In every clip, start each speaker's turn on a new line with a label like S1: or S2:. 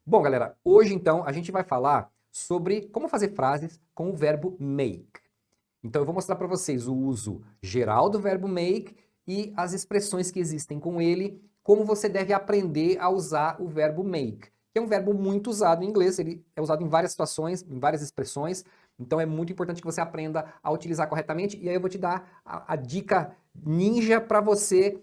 S1: Bom, galera, hoje então a gente vai falar sobre como fazer frases com o verbo make. Então eu vou mostrar para vocês o uso geral do verbo make e as expressões que existem com ele, como você deve aprender a usar o verbo make, que é um verbo muito usado em inglês, ele é usado em várias situações, em várias expressões, então é muito importante que você aprenda a utilizar corretamente, e aí eu vou te dar a dica ninja para você,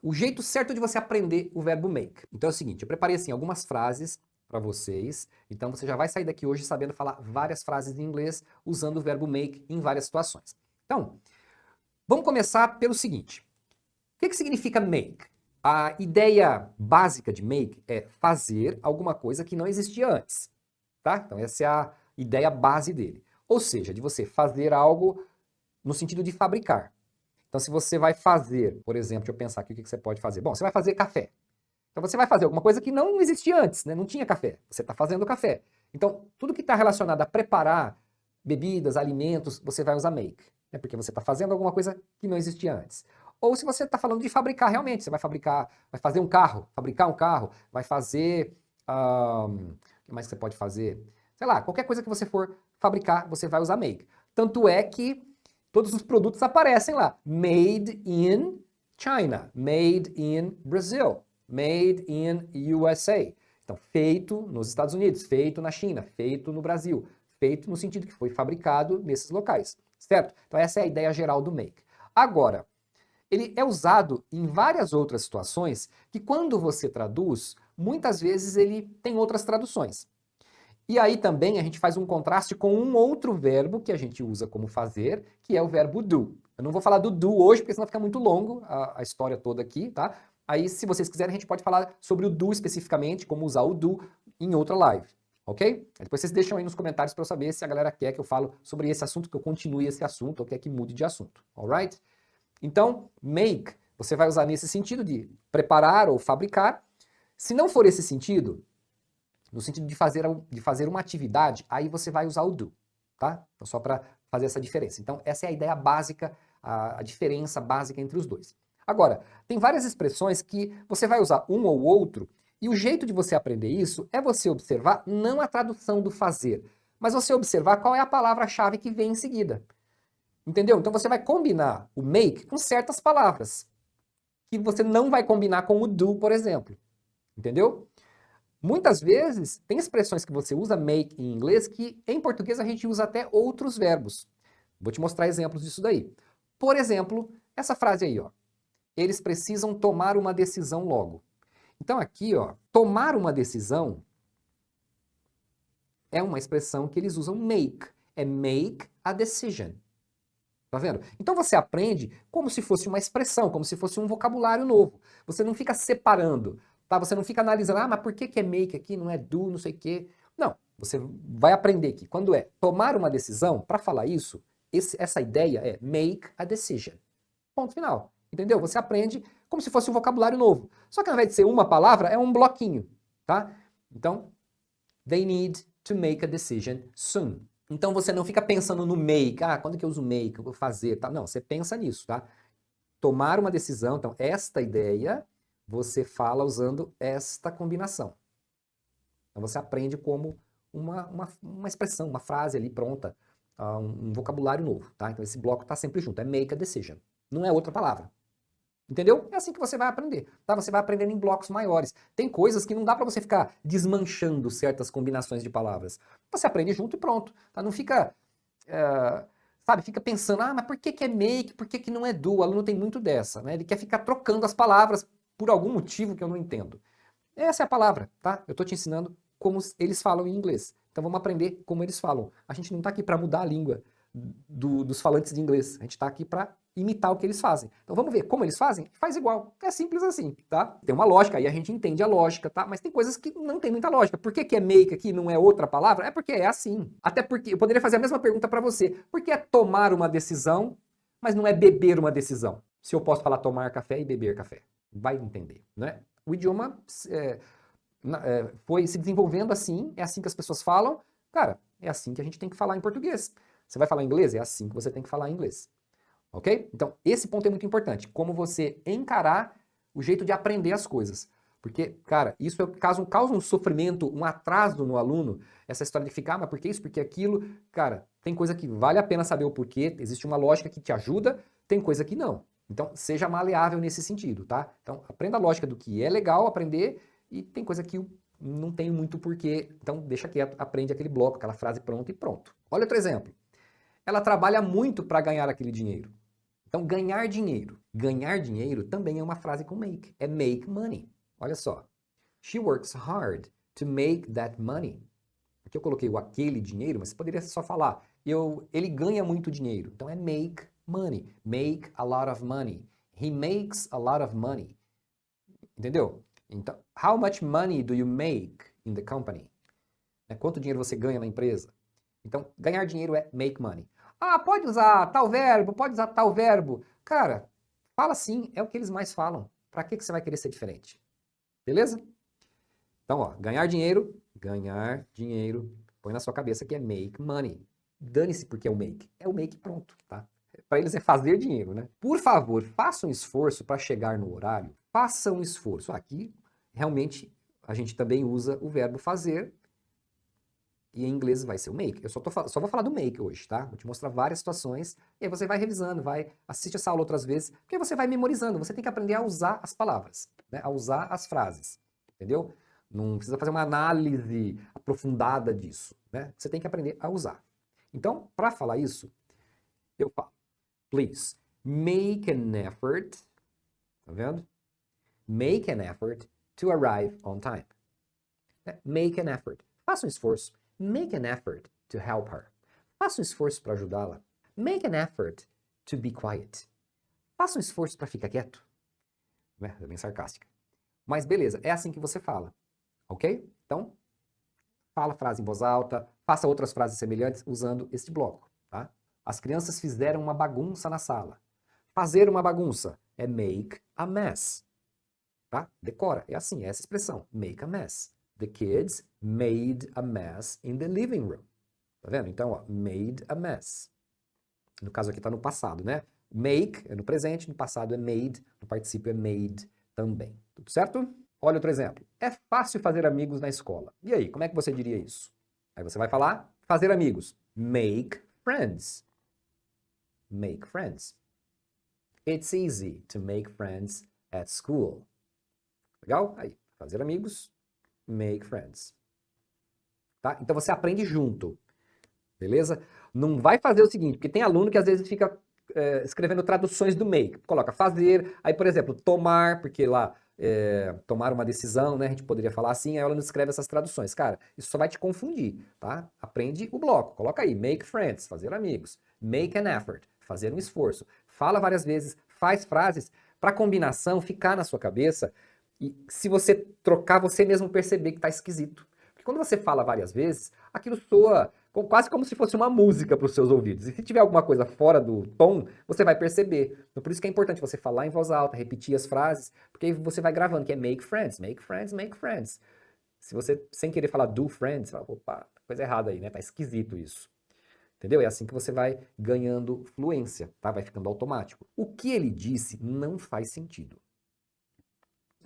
S1: o jeito certo de você aprender o verbo make. Então é o seguinte, eu preparei assim algumas frases para vocês, então você já vai sair daqui hoje sabendo falar várias frases em inglês usando o verbo make em várias situações. Então, vamos começar pelo seguinte. O que significa make? A ideia básica de make é fazer alguma coisa que não existia antes, tá? Então essa é a ideia base dele. Ou seja, de você fazer algo no sentido de fabricar. Então se você vai fazer, por exemplo, deixa eu pensar aqui o que você pode fazer. Bom, você vai fazer café. Então você vai fazer alguma coisa que não existia antes, né? Não tinha café. Você está fazendo café. Então, tudo que está relacionado a preparar bebidas, alimentos, você vai usar make. Né? Porque você está fazendo alguma coisa que não existia antes. Ou se você está falando de fabricar realmente, você vai fabricar, vai fazer um carro, fabricar um carro, vai fazer. O que mais você pode fazer? Sei lá, qualquer coisa que você for fabricar, você vai usar make. Tanto é que todos os produtos aparecem lá. Made in China, made in Brazil. Made in USA. Então, feito nos Estados Unidos, feito na China, feito no Brasil, feito no sentido que foi fabricado nesses locais, certo? Então, essa é a ideia geral do make. Agora, ele é usado em várias outras situações que, quando você traduz, muitas vezes ele tem outras traduções. E aí também a gente faz um contraste com um outro verbo que a gente usa como fazer, que é o verbo do. Eu não vou falar do do hoje, porque senão fica muito longo a história toda aqui, tá? Aí, se vocês quiserem, a gente pode falar sobre o do especificamente, como usar o do em outra live, ok? Aí depois vocês deixam aí nos comentários para eu saber se a galera quer que eu falo sobre esse assunto, que eu continue esse assunto, ou quer que mude de assunto, alright? Então, make, você vai usar nesse sentido de preparar ou fabricar. Se não for esse sentido, no sentido de fazer uma atividade, aí você vai usar o do, tá? Então, só para fazer essa diferença. Então, essa é a ideia básica, a diferença básica entre os dois. Agora, tem várias expressões que você vai usar um ou outro, e o jeito de você aprender isso é você observar não a tradução do fazer, mas você observar qual é a palavra-chave que vem em seguida. Entendeu? Então você vai combinar o make com certas palavras, que você não vai combinar com o do, por exemplo. Entendeu? Muitas vezes, tem expressões que você usa make em inglês que em português a gente usa até outros verbos. Vou te mostrar exemplos disso daí. Por exemplo, essa frase aí, ó. Eles precisam tomar uma decisão logo. Então aqui, ó, tomar uma decisão é uma expressão que eles usam make. É make a decision. Tá vendo? Então você aprende como se fosse uma expressão, como se fosse um vocabulário novo. Você não fica separando, tá? Você não fica analisando, mas por que é make aqui, não é do, não sei o quê. Não, você vai aprender que quando é tomar uma decisão, para falar isso, essa ideia é make a decision. Ponto final. Entendeu? Você aprende como se fosse um vocabulário novo. Só que ao invés de ser uma palavra, é um bloquinho, tá? Então, they need to make a decision soon. Então você não fica pensando no make, quando que eu uso make, eu vou fazer, tá? Não, você pensa nisso, tá? Tomar uma decisão, então esta ideia, você fala usando esta combinação. Então você aprende como uma expressão, uma frase ali pronta, um vocabulário novo, tá? Então esse bloco está sempre junto, é make a decision. Não é outra palavra. Entendeu? É assim que você vai aprender, tá? Você vai aprendendo em blocos maiores. Tem coisas que não dá para você ficar desmanchando certas combinações de palavras. Você aprende junto e pronto, tá? Não fica, sabe, fica pensando, mas por que é make, por que não é do? O aluno tem muito dessa, né? Ele quer ficar trocando as palavras por algum motivo que eu não entendo. Essa é a palavra, tá? Eu tô te ensinando como eles falam em inglês. Então vamos aprender como eles falam. A gente não tá aqui para mudar a língua dos falantes de inglês. A gente tá aqui para imitar o que eles fazem. Então vamos ver como eles fazem? Faz igual. É simples assim, tá? Tem uma lógica, aí a gente entende a lógica, tá? Mas tem coisas que não tem muita lógica. Por que é make aqui não é outra palavra? É porque é assim. Até porque eu poderia fazer a mesma pergunta para você. Por que é tomar uma decisão, mas não é beber uma decisão? Se eu posso falar tomar café e beber café. Vai entender, né? O idioma foi se desenvolvendo assim, é assim que as pessoas falam. Cara, é assim que a gente tem que falar em português. Você vai falar inglês? É assim que você tem que falar inglês. Ok? Então, esse ponto é muito importante. Como você encarar o jeito de aprender as coisas. Porque, cara, isso causa um sofrimento, um atraso no aluno, essa história de ficar, mas por que isso, por que aquilo? Cara, tem coisa que vale a pena saber o porquê, existe uma lógica que te ajuda, tem coisa que não. Então, seja maleável nesse sentido, tá? Então, aprenda a lógica do que é legal aprender e tem coisa que não tem muito porquê, então deixa quieto, aprende aquele bloco, aquela frase pronta e pronto. Olha outro exemplo. Ela trabalha muito para ganhar aquele dinheiro. Então, ganhar dinheiro. Ganhar dinheiro também é uma frase com make. É make money. Olha só. She works hard to make that money. Aqui eu coloquei o aquele dinheiro, mas você poderia só falar ele ganha muito dinheiro. Então é make money. Make a lot of money. He makes a lot of money. Entendeu? Então, how much money do you make in the company? Quanto dinheiro você ganha na empresa? Então, ganhar dinheiro é make money. Ah, pode usar tal verbo, pode usar tal verbo. Cara, fala assim, é o que eles mais falam. Pra que você vai querer ser diferente? Beleza? Então, ó, ganhar dinheiro, põe na sua cabeça que é make money. Dane-se porque é o make. É o make pronto, tá? Para eles é fazer dinheiro, né? Por favor, faça um esforço para chegar no horário. Faça um esforço. Aqui, realmente, a gente também usa o verbo fazer. E em inglês vai ser o make. Eu só vou falar do make hoje, tá? Vou te mostrar várias situações. E aí você vai revisando, assiste essa aula outras vezes. Porque você vai memorizando. Você tem que aprender a usar as palavras, né? A usar as frases. Entendeu? Não precisa fazer uma análise aprofundada disso, né? Você tem que aprender a usar. Então, para falar isso, eu falo, please, make an effort, tá vendo? Make an effort to arrive on time. Make an effort. Faça um esforço. Make an effort to help her. Faça um esforço para ajudá-la. Make an effort to be quiet. Faça um esforço para ficar quieto. É bem sarcástica. Mas beleza, é assim que você fala. Ok? Então, fala a frase em voz alta, faça outras frases semelhantes usando este bloco, tá? As crianças fizeram uma bagunça na sala. Fazer uma bagunça é make a mess, tá? Decora, é assim, é essa expressão, make a mess. The kids made a mess in the living room. Tá vendo? Então, ó, made a mess. No caso aqui tá no passado, né? Make é no presente, no passado é made, no particípio é made também. Tudo certo? Olha outro exemplo. É fácil fazer amigos na escola. E aí, como é que você diria isso? Aí você vai falar fazer amigos. Make friends. Make friends. It's easy to make friends at school. Legal? Aí, fazer amigos, make friends. Tá? Então você aprende junto. Beleza? Não vai fazer o seguinte, porque tem aluno que às vezes fica escrevendo traduções do make. Coloca fazer, aí, por exemplo, tomar, porque lá tomar uma decisão, né? A gente poderia falar assim, aí ela não escreve essas traduções. Cara, isso só vai te confundir, tá? Aprende o bloco. Coloca aí, make friends, fazer amigos. Make an effort, fazer um esforço. Fala várias vezes, faz frases para a combinação ficar na sua cabeça e se você trocar, você mesmo perceber que tá esquisito. Porque quando você fala várias vezes, aquilo soa quase como se fosse uma música para os seus ouvidos. E se tiver alguma coisa fora do tom, você vai perceber. Então, por isso que é importante você falar em voz alta, repetir as frases, porque aí você vai gravando, que é make friends, make friends, make friends. Se você, sem querer falar do friends, fala, opa, coisa errada aí, né? Tá esquisito isso. Entendeu? É assim que você vai ganhando fluência, tá? Vai ficando automático. O que ele disse não faz sentido.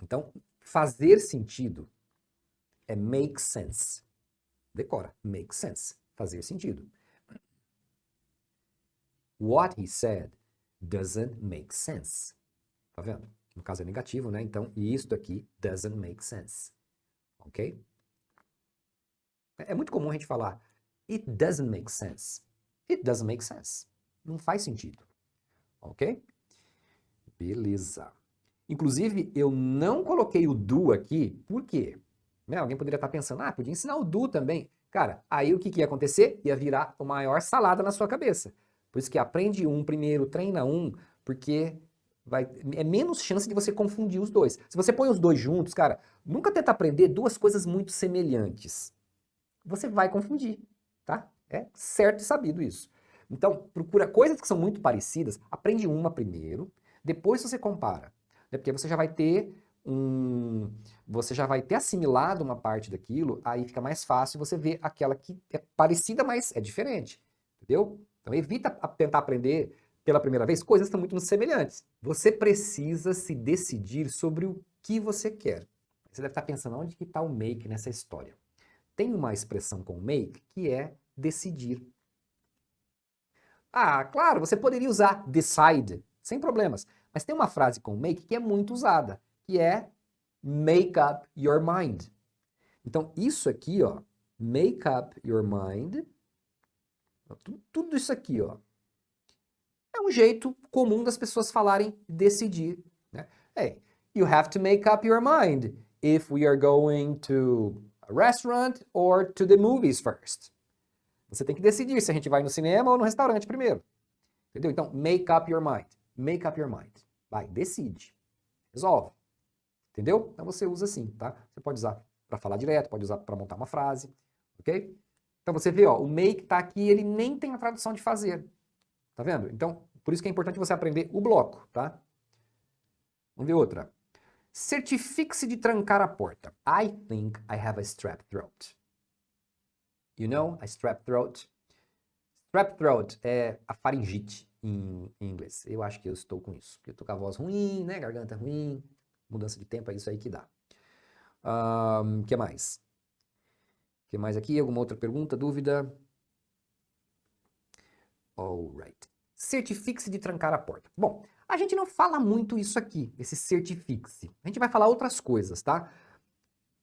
S1: Então, fazer sentido é make sense. Decora, make sense. Fazer sentido. What he said doesn't make sense. Tá vendo? No caso é negativo, né? Então, isso aqui doesn't make sense. Ok? É muito comum a gente falar it doesn't make sense. It doesn't make sense. Não faz sentido. Ok? Beleza. Inclusive, eu não coloquei o do aqui, por quê? Né? Alguém poderia estar pensando, podia ensinar o do também. Cara, aí o que ia acontecer? Ia virar a maior salada na sua cabeça. Por isso que aprende um primeiro, treina um, porque é menos chance de você confundir os dois. Se você põe os dois juntos, cara, nunca tenta aprender duas coisas muito semelhantes. Você vai confundir, tá? É certo e sabido isso. Então, procura coisas que são muito parecidas, aprende uma primeiro, depois você compara. Né? Porque você já vai ter assimilado uma parte daquilo, aí fica mais fácil você ver aquela que é parecida, mas é diferente. Entendeu? Então evita tentar aprender pela primeira vez coisas que são muito semelhantes. Você precisa se decidir sobre o que você quer. você deve estar pensando, onde que está o make nessa história? Tem uma expressão com make que é decidir. Ah, claro, você poderia usar decide, sem problemas. Mas tem uma frase com make que é muito usada, que é make up your mind. Então, isso aqui, ó, make up your mind, tudo isso aqui, ó, é um jeito comum das pessoas falarem decidir, né? Hey, you have to make up your mind if we are going to a restaurant or to the movies first. Você tem que decidir se a gente vai no cinema ou no restaurante primeiro. Entendeu? Então, make up your mind. Make up your mind. Vai, decide. Resolve. Entendeu? Então você usa assim, tá? Você pode usar para falar direto, pode usar para montar uma frase, ok? Então você vê, ó, o make tá aqui, ele nem tem a tradução de fazer. Tá vendo? Então, por isso que é importante você aprender o bloco, tá? Vamos ver outra. Certifique-se de trancar a porta. I think I have a strep throat. You know, a strep throat? Strep throat é a faringite em inglês. Eu acho que eu estou com isso. Porque eu tô com a voz ruim, né? Garganta ruim. Mudança de tempo é isso aí que dá. Que mais? Que mais aqui? Alguma outra pergunta, dúvida? Alright. Certifique-se de trancar a porta. Bom, a gente não fala muito isso aqui, esse certifique-se. A gente vai falar outras coisas, tá?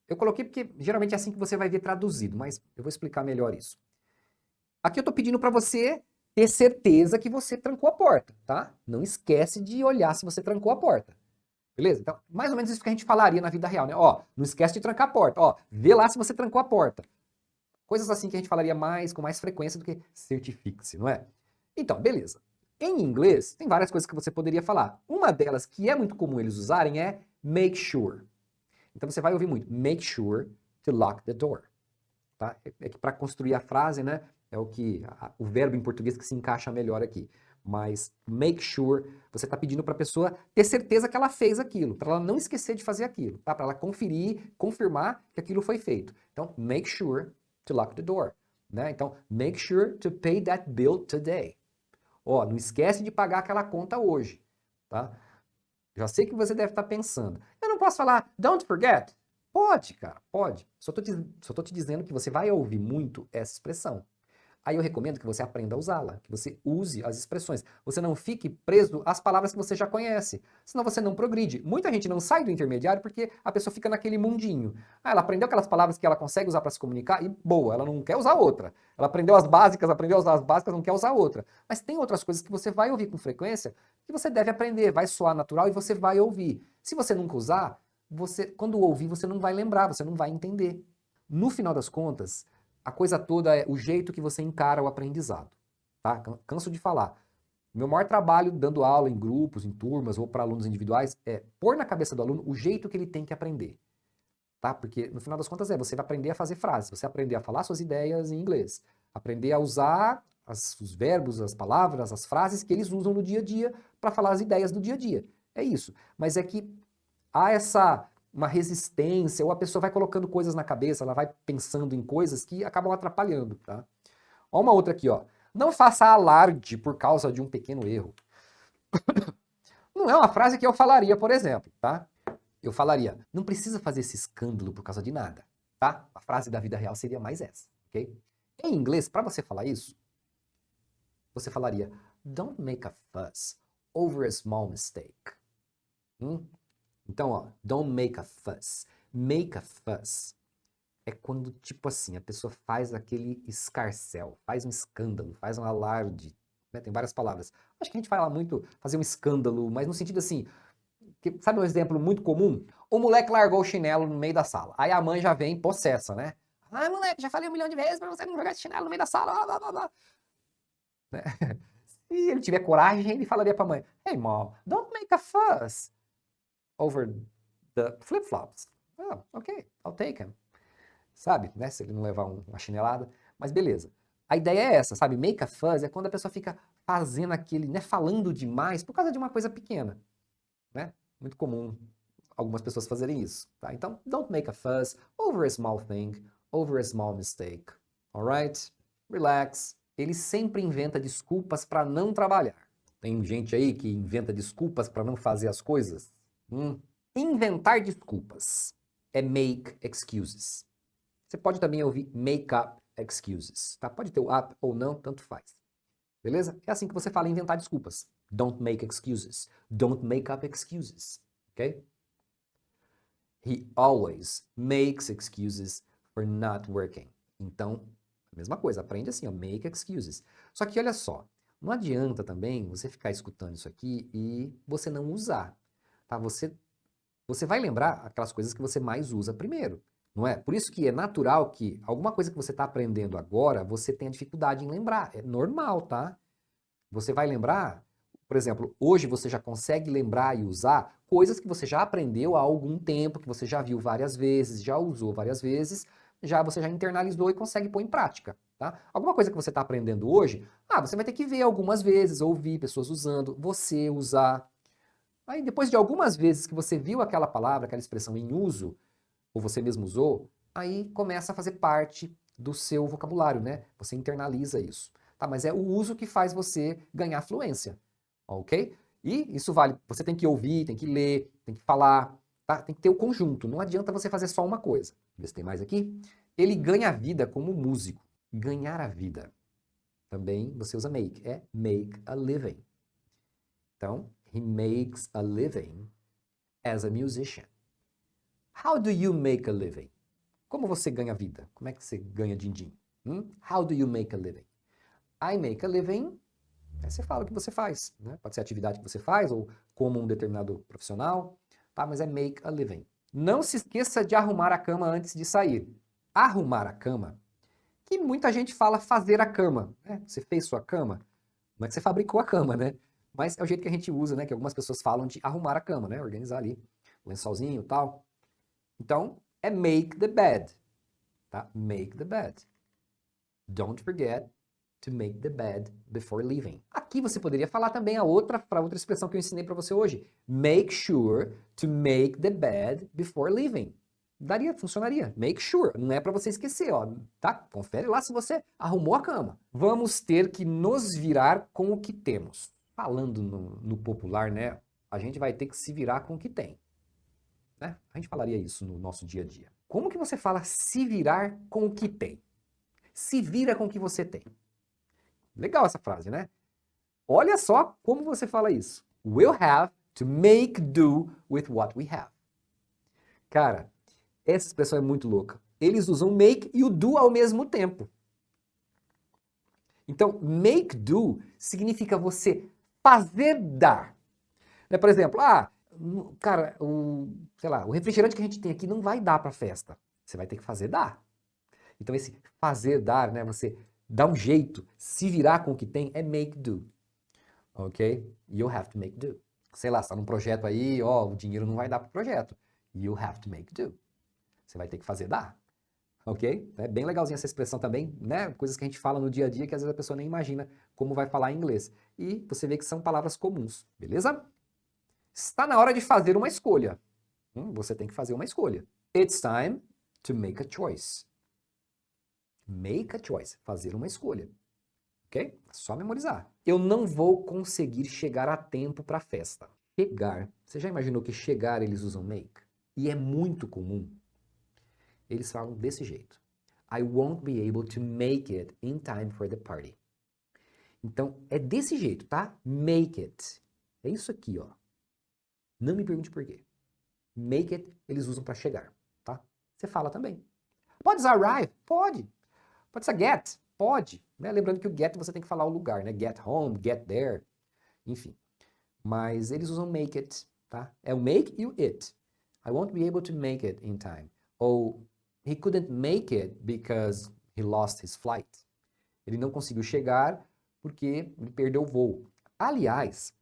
S1: Eu coloquei porque geralmente é assim que você vai ver traduzido, mas eu vou explicar melhor isso. Aqui eu tô pedindo para você ter certeza que você trancou a porta, tá? Não esquece de olhar se você trancou a porta. Beleza? Então, mais ou menos isso que a gente falaria na vida real, né? Ó, não esquece de trancar a porta. Ó, vê lá se você trancou a porta. Coisas assim que a gente falaria com mais frequência do que certifique-se, não é? Então, beleza. Em inglês, tem várias coisas que você poderia falar. Uma delas, que é muito comum eles usarem, é make sure. Então você vai ouvir muito, make sure to lock the door. Tá? É que para construir a frase, né, é o verbo em português que se encaixa melhor aqui. Mas make sure, você está pedindo para a pessoa ter certeza que ela fez aquilo, para ela não esquecer de fazer aquilo, tá? Para ela conferir, confirmar que aquilo foi feito. Então, make sure to lock the door. Né? Então, make sure to pay that bill today. Ó, não esquece de pagar aquela conta hoje, tá? Já sei que você deve estar pensando. Eu não posso falar don't forget? Pode, cara, pode. Só tô te dizendo que você vai ouvir muito essa expressão. Aí eu recomendo que você aprenda a usá-la, que você use as expressões. Você não fique preso às palavras que você já conhece, senão você não progride. Muita gente não sai do intermediário porque a pessoa fica naquele mundinho. Ah, ela aprendeu aquelas palavras que ela consegue usar para se comunicar e boa, ela não quer usar outra. Ela aprendeu as básicas, aprendeu a usar as básicas, não quer usar outra. Mas tem outras coisas que você vai ouvir com frequência que você deve aprender, vai soar natural e você vai ouvir. Se você nunca usar, quando ouvir, você não vai lembrar, você não vai entender. No final das contas, a coisa toda é o jeito que você encara o aprendizado, tá? Canso de falar. Meu maior trabalho dando aula em grupos, em turmas ou para alunos individuais é pôr na cabeça do aluno o jeito que ele tem que aprender, tá? Porque no final das contas você vai aprender a fazer frases, você vai aprender a falar suas ideias em inglês, aprender a usar os verbos, as palavras, as frases que eles usam no dia a dia para falar as ideias do dia a dia. É isso. Mas é que há uma resistência, ou a pessoa vai colocando coisas na cabeça, ela vai pensando em coisas que acabam atrapalhando, tá? Ó uma outra aqui, ó. Não faça alarde por causa de um pequeno erro. Não é uma frase que eu falaria, por exemplo, tá? Eu falaria, não precisa fazer esse escândalo por causa de nada, tá? A frase da vida real seria mais essa, ok? Em inglês, para você falar isso, você falaria, don't make a fuss over a small mistake. Então, ó, don't make a fuss. Make a fuss é quando, tipo assim, a pessoa faz aquele escarcéu, faz um escândalo, faz um alarde, né? Tem várias palavras. Acho que a gente fala muito fazer um escândalo, mas no sentido assim, sabe um exemplo muito comum? O moleque largou o chinelo no meio da sala. Aí a mãe já vem possessa, né? Ai, moleque, já falei 1 milhão de vezes pra você não jogar esse chinelo no meio da sala, blá, blá, blá, blá. Né? Se ele tiver coragem, ele falaria pra mãe, hey, mom, don't make a fuss over the flip-flops. Oh, ok, I'll take him. Sabe, né? Se ele não levar uma chinelada. Mas beleza. A ideia é essa, sabe? Make a fuss é quando a pessoa fica fazendo aquele, né? Falando demais por causa de uma coisa pequena, né? Muito comum algumas pessoas fazerem isso, tá? Então, don't make a fuss over a small thing, over a small mistake. Alright? Relax. Ele sempre inventa desculpas para não trabalhar. Tem gente aí que inventa desculpas para não fazer as coisas? Inventar desculpas é make excuses. Você pode também ouvir make up excuses, tá? Pode ter o up ou não, tanto faz. Beleza? É assim que você fala inventar desculpas. Don't make excuses. Don't make up excuses. Ok? He always makes excuses for not working. Então, a mesma coisa, aprende assim, ó, make excuses. Só que olha só, não adianta também você ficar escutando isso aqui e você não usar, tá? Você vai lembrar aquelas coisas que você mais usa primeiro, não é? Por isso que é natural que alguma coisa que você está aprendendo agora, você tenha dificuldade em lembrar. É normal, tá? Você vai lembrar, por exemplo, hoje você já consegue lembrar e usar coisas que você já aprendeu há algum tempo, que você já viu várias vezes, já usou várias vezes, você já internalizou e consegue pôr em prática, tá? Alguma coisa que você está aprendendo hoje, você vai ter que ver algumas vezes, ouvir pessoas usando, você usar. Aí depois de algumas vezes que você viu aquela palavra, aquela expressão em uso, ou você mesmo usou, aí começa a fazer parte do seu vocabulário, né? Você internaliza isso. Tá, mas é o uso que faz você ganhar fluência, ok? E isso vale, você tem que ouvir, tem que ler, tem que falar, tá? Tem que ter o conjunto, não adianta você fazer só uma coisa. Vê se tem mais aqui. Ele ganha a vida como músico. Ganhar a vida. Também você usa make, é make a living. Então, he makes a living as a musician. How do you make a living? Como você ganha vida? Como é que você ganha din-din? How do you make a living? I make a living, aí você fala o que você faz, né? Pode ser a atividade que você faz ou como um determinado profissional, tá? Mas é make a living. Não se esqueça de arrumar a cama antes de sair. Arrumar a cama, que muita gente fala fazer a cama, né? Você fez sua cama, não é que você fabricou a cama, né? Mas é o jeito que a gente usa, né? Que algumas pessoas falam de arrumar a cama, né? Organizar ali o lençolzinho e tal. Então, é make the bed, tá? Make the bed. Don't forget to make the bed before leaving. Aqui você poderia falar também para outra expressão que eu ensinei para você hoje. Make sure to make the bed before leaving. Funcionaria. Make sure. Não é para você esquecer, ó, tá? Confere lá se você arrumou a cama. Vamos ter que nos virar com o que temos. Falando no popular, né? A gente vai ter que se virar com o que tem. Né? A gente falaria isso no nosso dia a dia. Como que você fala se virar com o que tem? Se vira com o que você tem. Legal essa frase, né? Olha só como você fala isso. We'll have to make do with what we have. Cara, essa expressão é muito louca. Eles usam make e o do ao mesmo tempo. Então, make do significa você fazer dar. Né? Por exemplo, cara, sei lá, o refrigerante que a gente tem aqui não vai dar para festa. Você vai ter que fazer dar. Então, esse fazer dar, né? Você dá um jeito, se virar com o que tem, é make do. Ok? You have to make do. Sei lá, você está num projeto aí, o dinheiro não vai dar para o projeto. You have to make do. Você vai ter que fazer dar. Ok? É bem legalzinha essa expressão também, né? Coisas que a gente fala no dia a dia que às vezes a pessoa nem imagina como vai falar em inglês. E você vê que são palavras comuns, beleza? Está na hora de fazer uma escolha. Você tem que fazer uma escolha. It's time to make a choice. Make a choice. Fazer uma escolha. Ok? Só memorizar. Eu não vou conseguir chegar a tempo para a festa. Chegar. Você já imaginou que chegar eles usam make? E é muito comum. Eles falam desse jeito. I won't be able to make it in time for the party. Então, é desse jeito, tá? Make it. É isso aqui, ó. Não me pergunte por quê. Make it, eles usam para chegar, tá? Você fala também. Pode usar arrive? Pode. Pode ser get? Pode. Né? Lembrando que o get você tem que falar o lugar, né? Get home, get there, enfim. Mas eles usam make it, tá? É o make e o it. I won't be able to make it in time. Ou he couldn't make it because he lost his flight. Ele não conseguiu chegar porque ele perdeu o voo. Aliás,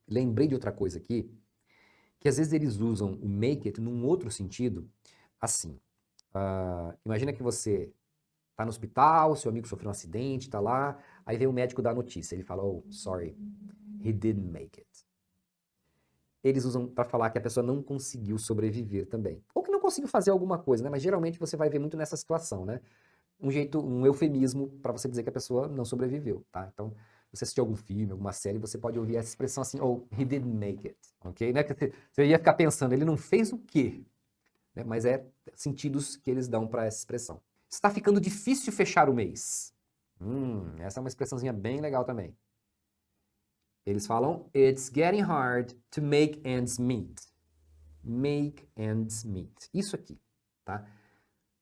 S1: lembrei de outra coisa aqui, que às vezes eles usam o make it num outro sentido, assim. Imagina que você tá no hospital, seu amigo sofreu um acidente, tá lá, aí vem o médico dar a notícia, ele fala, oh, sorry, he didn't make it. Eles usam para falar que a pessoa não conseguiu sobreviver também. Ou que não conseguiu fazer alguma coisa, né? Mas geralmente você vai ver muito nessa situação, né? Um eufemismo para você dizer que a pessoa não sobreviveu, tá? Então, você assistiu algum filme, alguma série, você pode ouvir essa expressão assim, oh, he didn't make it, ok? Né? Você ia ficar pensando, ele não fez o quê? né? Mas é sentidos que eles dão para essa expressão. Está ficando difícil fechar o mês. Essa é uma expressãozinha bem legal também. Eles falam, it's getting hard to make ends meet. Make ends meet. Isso aqui, tá?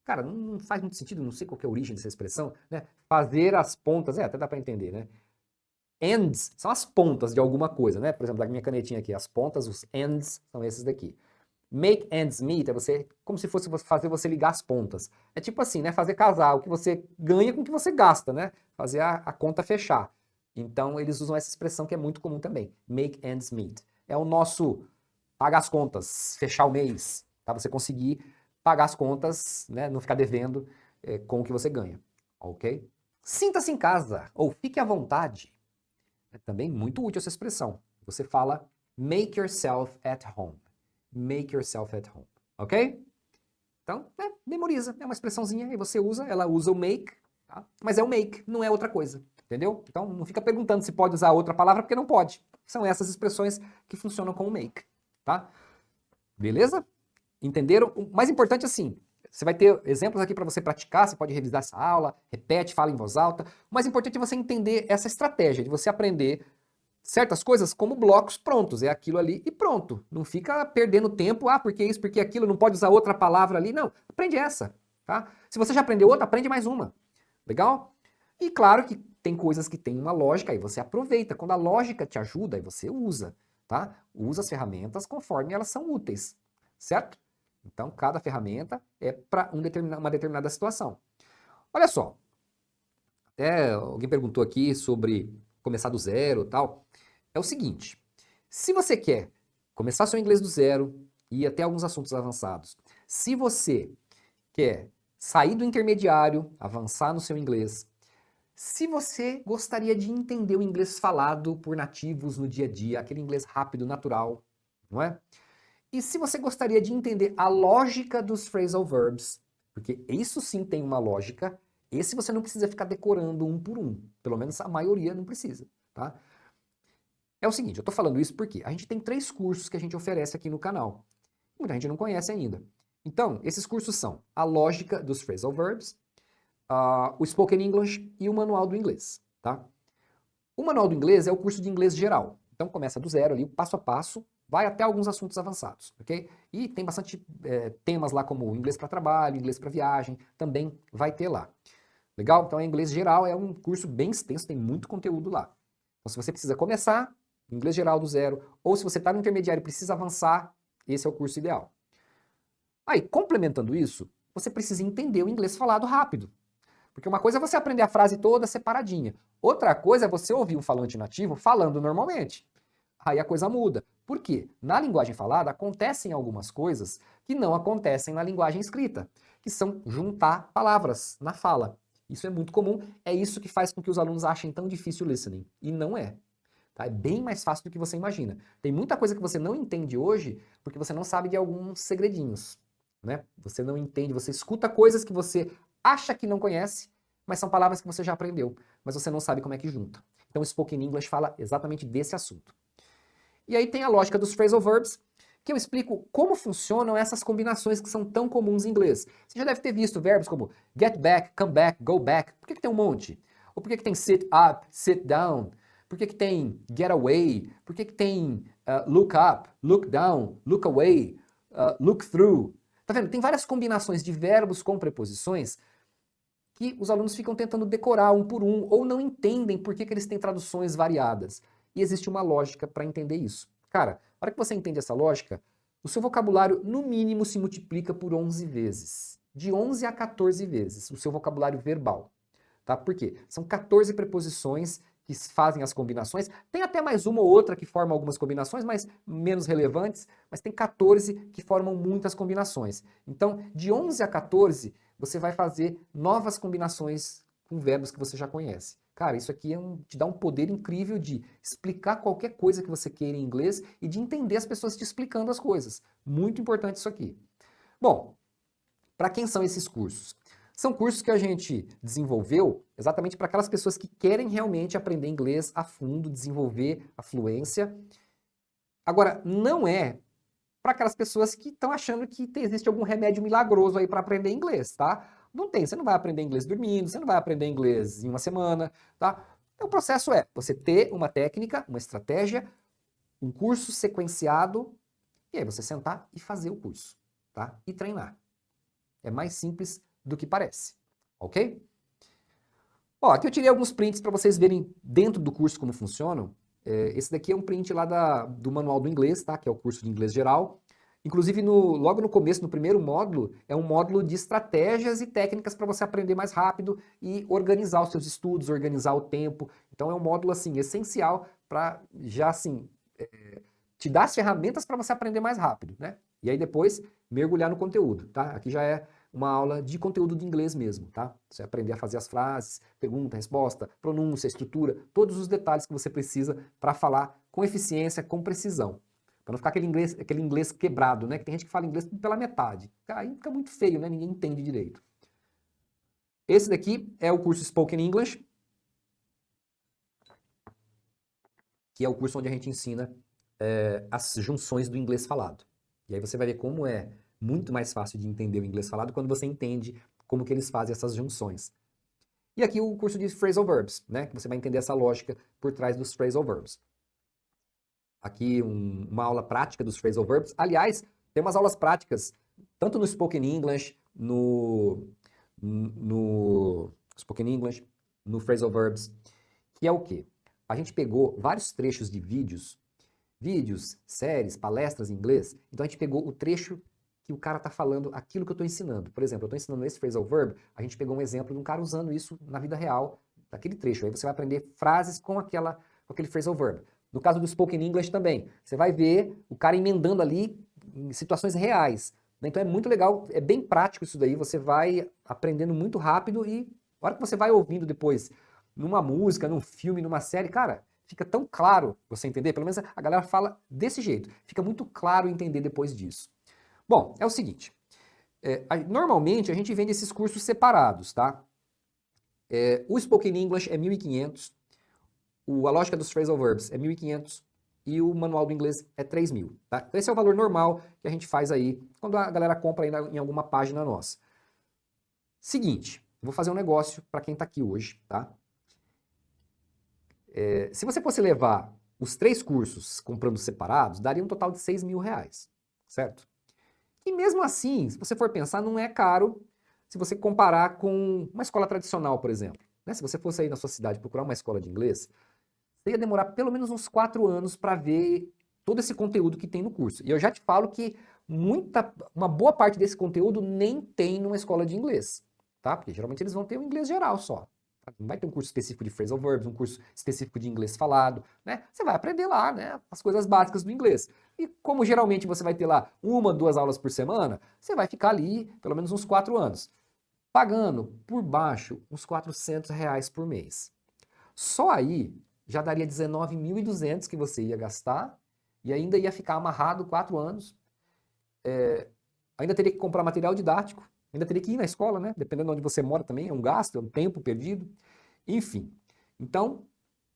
S1: Cara, não faz muito sentido, não sei qual que é a origem dessa expressão, né? Fazer as pontas, até dá para entender, né? Ends são as pontas de alguma coisa, né? Por exemplo, da minha canetinha aqui, as pontas, os ends são esses daqui. Make ends meet é você, como se fosse fazer você ligar as pontas. É tipo assim, né? Fazer casar o que você ganha com o que você gasta, né? Fazer a conta fechar. Então, eles usam essa expressão que é muito comum também. Make ends meet. É o nosso pagar as contas, fechar o mês, tá? Você conseguir pagar as contas, né? Não ficar devendo com o que você ganha, ok? Sinta-se em casa ou fique à vontade. É também muito útil essa expressão. Você fala make yourself at home. Make yourself at home, ok? Então, memoriza, é uma expressãozinha e você usa, ela usa o make, tá? Mas é o make, não é outra coisa, entendeu? Então, não fica perguntando se pode usar outra palavra, porque não pode. São essas expressões que funcionam com o make, tá? Beleza? Entenderam? O mais importante, assim, você vai ter exemplos aqui para você praticar, você pode revisar essa aula, repete, fala em voz alta. O mais importante é você entender essa estratégia de você aprender certas coisas como blocos prontos, é aquilo ali e pronto. Não fica perdendo tempo, porque isso, porque aquilo, não pode usar outra palavra ali. Não, aprende essa, tá? Se você já aprendeu outra, aprende mais uma. Legal? E claro que tem coisas que tem uma lógica, aí você aproveita. Quando a lógica te ajuda, aí você usa, tá? Usa as ferramentas conforme elas são úteis, certo? Então, cada ferramenta é para uma determinada situação. Olha só, até alguém perguntou aqui sobre começar do zero e tal. É o seguinte, se você quer começar seu inglês do zero e ir até alguns assuntos avançados, se você quer sair do intermediário, avançar no seu inglês, se você gostaria de entender o inglês falado por nativos no dia a dia, aquele inglês rápido, natural, não é? E se você gostaria de entender a lógica dos phrasal verbs, porque isso sim tem uma lógica, esse você não precisa ficar decorando um por um, pelo menos a maioria não precisa, tá? É o seguinte, eu estou falando isso porque a gente tem 3 cursos que a gente oferece aqui no canal. Muita gente não conhece ainda. Então, esses cursos são a lógica dos phrasal verbs, o Spoken English e o manual do inglês, tá? O manual do inglês é o curso de inglês geral. Então começa do zero ali, passo a passo, vai até alguns assuntos avançados, ok? E tem bastante temas lá como inglês para trabalho, inglês para viagem, também vai ter lá. Legal? Então, inglês geral é um curso bem extenso, tem muito conteúdo lá. Então, se você precisa começar, inglês geral do zero, ou se você está no intermediário e precisa avançar, esse é o curso ideal. Aí, complementando isso, você precisa entender o inglês falado rápido. Porque uma coisa é você aprender a frase toda separadinha. Outra coisa é você ouvir um falante nativo falando normalmente. Aí a coisa muda. Por quê? Na linguagem falada acontecem algumas coisas que não acontecem na linguagem escrita, que são juntar palavras na fala. Isso é muito comum, é isso que faz com que os alunos achem tão difícil o listening. E não é. Tá? É bem mais fácil do que você imagina. Tem muita coisa que você não entende hoje porque você não sabe de alguns segredinhos, né? Você não entende, você escuta coisas que você acha que não conhece, mas são palavras que você já aprendeu, mas você não sabe como é que junta. Então o Spoken English fala exatamente desse assunto. E aí tem a lógica dos phrasal verbs, que eu explico como funcionam essas combinações que são tão comuns em inglês. Você já deve ter visto verbos como get back, come back, go back. Por que tem um monte? Ou por que tem sit up, sit down? Por que tem get away? Por que tem look up, look down, look away, look through? Tá vendo? Tem várias combinações de verbos com preposições que os alunos ficam tentando decorar um por um ou não entendem por que eles têm traduções variadas. E existe uma lógica para entender isso. Cara, a hora que você entende essa lógica, o seu vocabulário no mínimo se multiplica por 11 vezes. De 11 a 14 vezes o seu vocabulário verbal. Tá? Por quê? São 14 preposições que fazem as combinações. Tem até mais uma ou outra que forma algumas combinações, mas menos relevantes, mas tem 14 que formam muitas combinações. Então, de 11 a 14, você vai fazer novas combinações com verbos que você já conhece. Cara, isso aqui te dá um poder incrível de explicar qualquer coisa que você queira em inglês e de entender as pessoas te explicando as coisas. Muito importante isso aqui. Bom, para quem são esses cursos? São cursos que a gente desenvolveu exatamente para aquelas pessoas que querem realmente aprender inglês a fundo, desenvolver a fluência. Agora, não é para aquelas pessoas que estão achando que existe algum remédio milagroso aí para aprender inglês, tá? Não tem, você não vai aprender inglês dormindo, você não vai aprender inglês em uma semana, tá? Então, o processo é você ter uma técnica, uma estratégia, um curso sequenciado, e aí você sentar e fazer o curso, tá? E treinar. É mais simples do que parece, ok? Ó, aqui eu tirei alguns prints para vocês verem dentro do curso como funcionam. Esse daqui é um print lá do manual do inglês, tá? Que é o curso de inglês geral. Inclusive, logo no começo, no primeiro módulo, é um módulo de estratégias e técnicas para você aprender mais rápido e organizar os seus estudos, organizar o tempo. Então é um módulo, assim, essencial para já, assim, te dar as ferramentas para você aprender mais rápido, né? E aí depois mergulhar no conteúdo, tá? Aqui já é uma aula de conteúdo de inglês mesmo, tá? Você aprender a fazer as frases, pergunta, resposta, pronúncia, estrutura, todos os detalhes que você precisa para falar com eficiência, com precisão. Para não ficar aquele inglês quebrado, né? Que tem gente que fala inglês pela metade. Aí fica muito feio, né? Ninguém entende direito. Esse daqui é o curso Spoken English, que é o curso onde a gente ensina as junções do inglês falado. E aí você vai ver como é muito mais fácil de entender o inglês falado quando você entende como que eles fazem essas junções. E aqui o curso de phrasal verbs, né? Que você vai entender essa lógica por trás dos phrasal verbs. Aqui uma aula prática dos phrasal verbs. Aliás, tem umas aulas práticas, tanto no Spoken English, no Spoken English, no phrasal verbs, que é o quê? A gente pegou vários trechos de vídeos, séries, palestras em inglês. Então a gente pegou o trecho que o cara está falando, aquilo que eu estou ensinando. Por exemplo, eu estou ensinando esse phrasal verb, a gente pegou um exemplo de um cara usando isso na vida real, daquele trecho. Aí você vai aprender frases com aquele phrasal verb. No caso do Spoken English também, você vai ver o cara emendando ali em situações reais. Então é muito legal, é bem prático isso daí, você vai aprendendo muito rápido e a hora que você vai ouvindo depois, numa música, num filme, numa série, cara, fica tão claro você entender, pelo menos a galera fala desse jeito, fica muito claro entender depois disso. Bom, é o seguinte, normalmente a gente vende esses cursos separados, tá? O Spoken English é 1.500, a lógica dos phrasal verbs é 1.500 e o manual do inglês é 3.000, tá? Então esse é o valor normal que a gente faz aí quando a galera compra aí em alguma página nossa. Seguinte, vou fazer um negócio para quem tá aqui hoje, tá? Se você fosse levar os 3 cursos comprando separados, daria um total de R$6.000, certo? E mesmo assim, se você for pensar, não é caro se você comparar com uma escola tradicional, por exemplo. Né? Se você fosse aí na sua cidade procurar uma escola de inglês, você ia demorar pelo menos uns 4 anos para ver todo esse conteúdo que tem no curso. E eu já te falo que uma boa parte desse conteúdo nem tem numa escola de inglês, tá? Porque geralmente eles vão ter um inglês geral só. Não vai ter um curso específico de phrasal verbs, um curso específico de inglês falado, né? Você vai aprender lá, né? As coisas básicas do inglês. E como geralmente você vai ter lá 1, 2 aulas por semana, você vai ficar ali pelo menos uns 4 anos, pagando por baixo uns R$400 por mês. Só aí já daria 19.200 que você ia gastar e ainda ia ficar amarrado 4 anos. Ainda teria que comprar material didático, ainda teria que ir na escola, né? Dependendo de onde você mora também, é um gasto, é um tempo perdido. Enfim, então,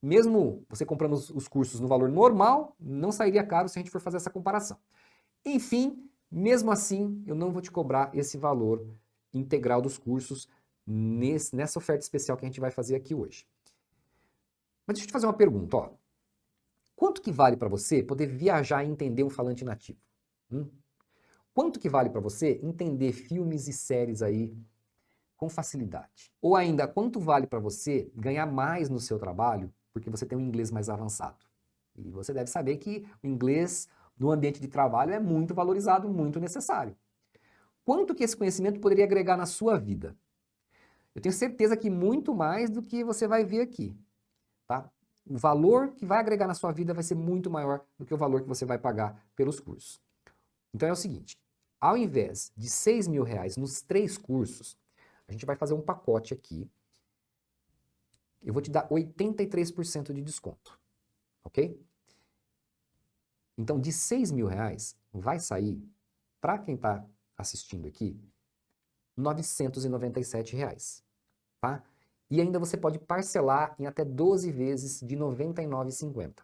S1: mesmo você comprando os cursos no valor normal, não sairia caro se a gente for fazer essa comparação. Enfim, mesmo assim, eu não vou te cobrar esse valor integral dos cursos nessa oferta especial que a gente vai fazer aqui hoje. Mas deixa eu te fazer uma pergunta, ó. Quanto que vale para você poder viajar e entender um falante nativo? Quanto que vale para você entender filmes e séries aí com facilidade? Ou ainda, quanto vale para você ganhar mais no seu trabalho porque você tem um inglês mais avançado? E você deve saber que o inglês no ambiente de trabalho é muito valorizado, muito necessário. Quanto que esse conhecimento poderia agregar na sua vida? Eu tenho certeza que muito mais do que você vai ver aqui, tá? O valor que vai agregar na sua vida vai ser muito maior do que o valor que você vai pagar pelos cursos. Então é o seguinte, ao invés de R$6.000 nos 3 cursos, a gente vai fazer um pacote aqui. Eu vou te dar 83% de desconto, ok? Então de R$6.000 vai sair, para quem está assistindo aqui, R$997, tá? E ainda você pode parcelar em até 12 vezes de R$99,50.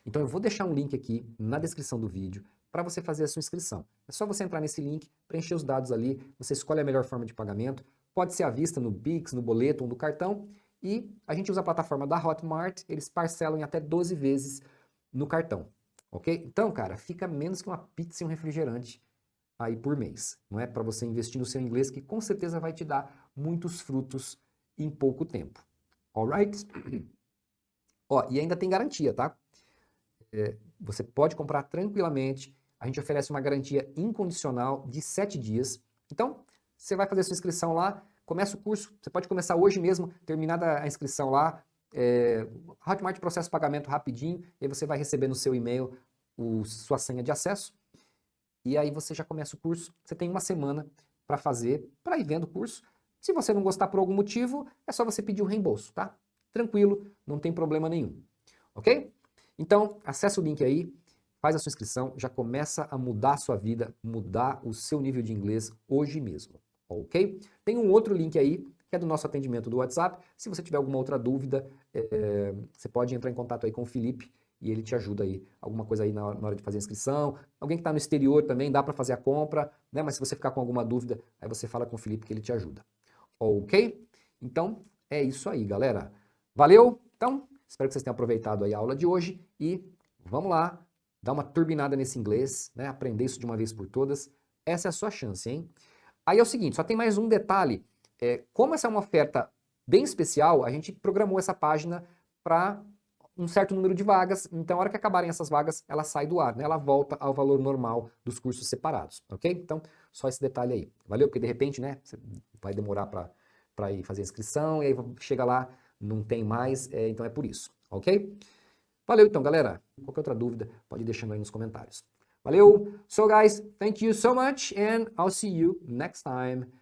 S1: Então eu vou deixar um link aqui na descrição do vídeo para você fazer a sua inscrição. É só você entrar nesse link, preencher os dados ali, você escolhe a melhor forma de pagamento, pode ser à vista no Pix, no boleto ou no cartão, e a gente usa a plataforma da Hotmart, eles parcelam em até 12 vezes no cartão, ok? Então, cara, fica menos que uma pizza e um refrigerante aí por mês, não é? Para você investir no seu inglês, que com certeza vai te dar muitos frutos em pouco tempo. Alright? Ó, e ainda tem garantia, tá? Você pode comprar tranquilamente. A gente oferece uma garantia incondicional de 7 dias. Então, você vai fazer sua inscrição lá, começa o curso, você pode começar hoje mesmo, terminada a inscrição lá, Hotmart processa o pagamento rapidinho, e aí você vai receber no seu e-mail sua senha de acesso, e aí você já começa o curso. Você tem uma semana para fazer, para ir vendo o curso. Se você não gostar por algum motivo, é só você pedir o reembolso, tá? Tranquilo, não tem problema nenhum, ok? Então, acessa o link aí, faz a sua inscrição, já começa a mudar a sua vida, mudar o seu nível de inglês hoje mesmo, ok? Tem um outro link aí, que é do nosso atendimento do WhatsApp. Se você tiver alguma outra dúvida, você pode entrar em contato aí com o Felipe e ele te ajuda aí, alguma coisa aí na hora de fazer a inscrição. Alguém que está no exterior também, dá para fazer a compra, né? Mas se você ficar com alguma dúvida, aí você fala com o Felipe que ele te ajuda, ok? Então, é isso aí, galera. Valeu? Então, espero que vocês tenham aproveitado aí a aula de hoje e vamos lá, dar uma turbinada nesse inglês, né? Aprender isso de uma vez por todas. Essa é a sua chance, hein? Aí é o seguinte, só tem mais um detalhe. Como essa é uma oferta bem especial, a gente programou essa página para um certo número de vagas, então a hora que acabarem essas vagas, ela sai do ar, né? Ela volta ao valor normal dos cursos separados, ok? Então, só esse detalhe aí. Valeu? Porque de repente, né, você vai demorar para ir fazer a inscrição, e aí chega lá, não tem mais, então é por isso, ok? Valeu então, galera. Qualquer outra dúvida, pode ir deixando aí nos comentários. Valeu! So guys, thank you so much and I'll see you next time.